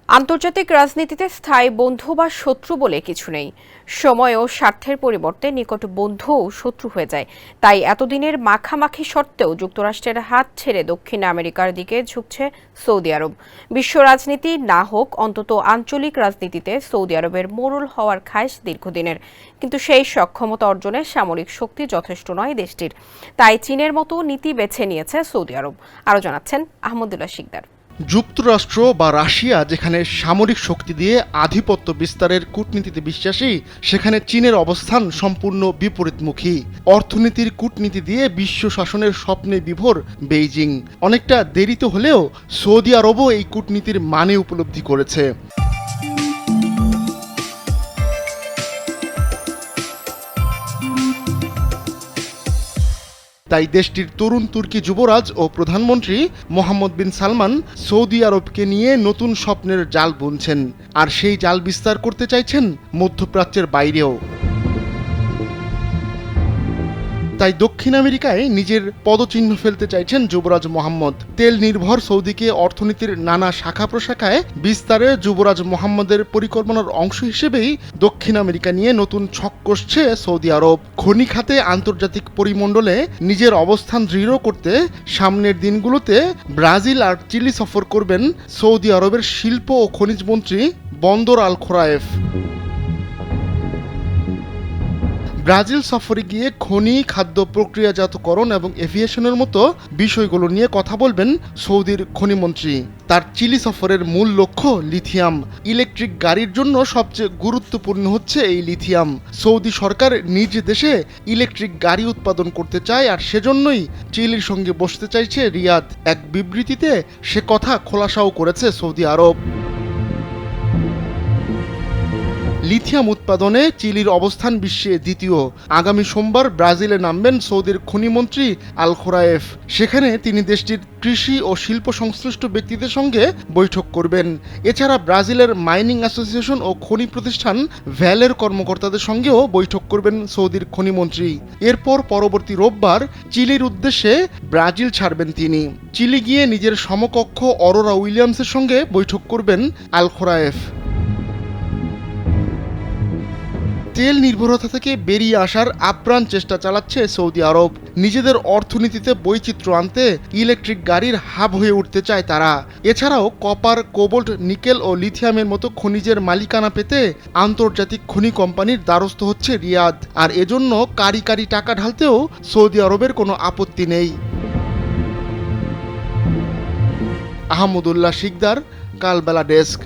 আন্তর্জাতিক রাজনীতিতে স্থায়ী বন্ধু বা শত্রু বলে কিছু নেই। সময় ও স্বার্থের পরিবর্তে নিকট বন্ধুও শত্রু হয়ে যায়। তাই এতদিনের মাখামাখি সত্ত্বেও যুক্তরাষ্ট্রের হাত ছেড়ে দক্ষিণ আমেরিকার দিকে ঝুঁকছে সৌদি আরব। বিশ্ব রাজনীতি না হোক, অন্তত আঞ্চলিক রাজনীতিতে সৌদি আরবের মোড়ল হওয়ার খায়েশ দীর্ঘদিনের, কিন্তু সেই সক্ষমতা অর্জনে সামরিক শক্তি যথেষ্ট নয় দেশটির। তাই চীনের মতো নীতি বেছে নিয়েছে সৌদি আরব। আরও জানাচ্ছেন আহমদুল্লাহ শিকদার। যুক্তরাষ্ট্র বা রাশিয়া যেখানে সামরিক শক্তি দিয়ে আধিপত্য বিস্তারের কূটনীতিতে বিশ্বাসী, সেখানে চীনের অবস্থান সম্পূর্ণ বিপরীতমুখী। অর্থনীতির কূটনীতি দিয়ে বিশ্ব শাসনের স্বপ্নে বিভোর বেইজিং। অনেকটা দেরিতে হলেও সৌদি আরবও এই কূটনীতির মানে উপলব্ধি করেছে। তাই দেশটির তরুণ তুর্কি যুবরাজ ও প্রধানমন্ত্রী মোহাম্মদ বিন সালমান সৌদি আরবকে নিয়ে নতুন স্বপ্নের জাল বুনছেন, আর সেই জাল বিস্তার করতে চাইছেন মধ্যপ্রাচ্যের বাইরেও। তাই দক্ষিণ আমেরিকায় নিজের পদচিহ্ন ফেলতে চাইছেন যুবরাজ মোহাম্মদ। তেল নির্ভর সৌদিকে অর্থনীতির নানা শাখা প্রশাখায় বিস্তারে যুবরাজ মোহাম্মদের পরিকল্পনার অংশ হিসেবেই দক্ষিণ আমেরিকা নিয়ে নতুন ছক কষছে সৌদি আরব। খনি খাতে আন্তর্জাতিক পরিমণ্ডলে নিজের অবস্থান দৃঢ় করতে সামনের দিনগুলোতে ব্রাজিল আর চিলি সফর করবেন সৌদি আরবের শিল্প ও খনিজ মন্ত্রী বন্দর আল খোরায়েফ। ব্রাজিল সফরে গিয়ে খনি, খাদ্য প্রক্রিয়াজাতকরণ এবং এভিয়েশনের মতো বিষয়গুলো নিয়ে কথা বলবেন সৌদির খনিমন্ত্রী। তার চিলি সফরের মূল লক্ষ্য লিথিয়াম। ইলেকট্রিক গাড়ির জন্য সবচেয়ে গুরুত্বপূর্ণ হচ্ছে এই লিথিয়াম। সৌদি সরকার নিজ দেশে ইলেকট্রিক গাড়ি উৎপাদন করতে চায়, আর সেজন্যই চিলির সঙ্গে বসতে চাইছে রিয়াদ। এক বিবৃতিতে সে কথা খোলাসাও করেছে সৌদি আরব। লিথিয়াম উৎপাদনে চিলির অবস্থান বিশ্বে দ্বিতীয়। আগামী সোমবার ব্রাজিলে নামবেন সৌদির খনিমন্ত্রী আল খোরায়েফ। সেখানে তিনি দেশটির কৃষি ও শিল্প সংশ্লিষ্ট ব্যক্তিদের সঙ্গে বৈঠক করবেন। এছাড়া ব্রাজিলের মাইনিং অ্যাসোসিয়েশন ও খনি প্রতিষ্ঠান ভ্যালের কর্মকর্তাদের সঙ্গেও বৈঠক করবেন সৌদির খনিমন্ত্রী। এরপর পরবর্তী রোববার চিলির উদ্দেশ্যে ব্রাজিল ছাড়বেন তিনি। চিলি গিয়ে নিজের সমকক্ষ অরোরা উইলিয়ামসের সঙ্গে বৈঠক করবেন আল খোরায়েফ। তেল নির্ভরতা থেকে বেরিয়ে আসার আপ্রাণ চেষ্টা চালাচ্ছে সৌদি আরব। নিজেদের অর্থনীতিতে বৈচিত্র্য আনতে ইলেকট্রিক গাড়ির হাব হয়ে উঠতে চায় তারা। এছাড়াও কপার, কোবল্ট, নিকেল ও লিথিয়ামের মতো খনিজের মালিকানা পেতে আন্তর্জাতিক খনি কোম্পানির দ্বারস্থ হচ্ছে রিয়াদ। আর এজন্য কারি কারি টাকা ঢালতেও সৌদি আরবের কোনো আপত্তি নেই। আহমদুল্লাহ শিকদার, কালবেলা ডেস্ক।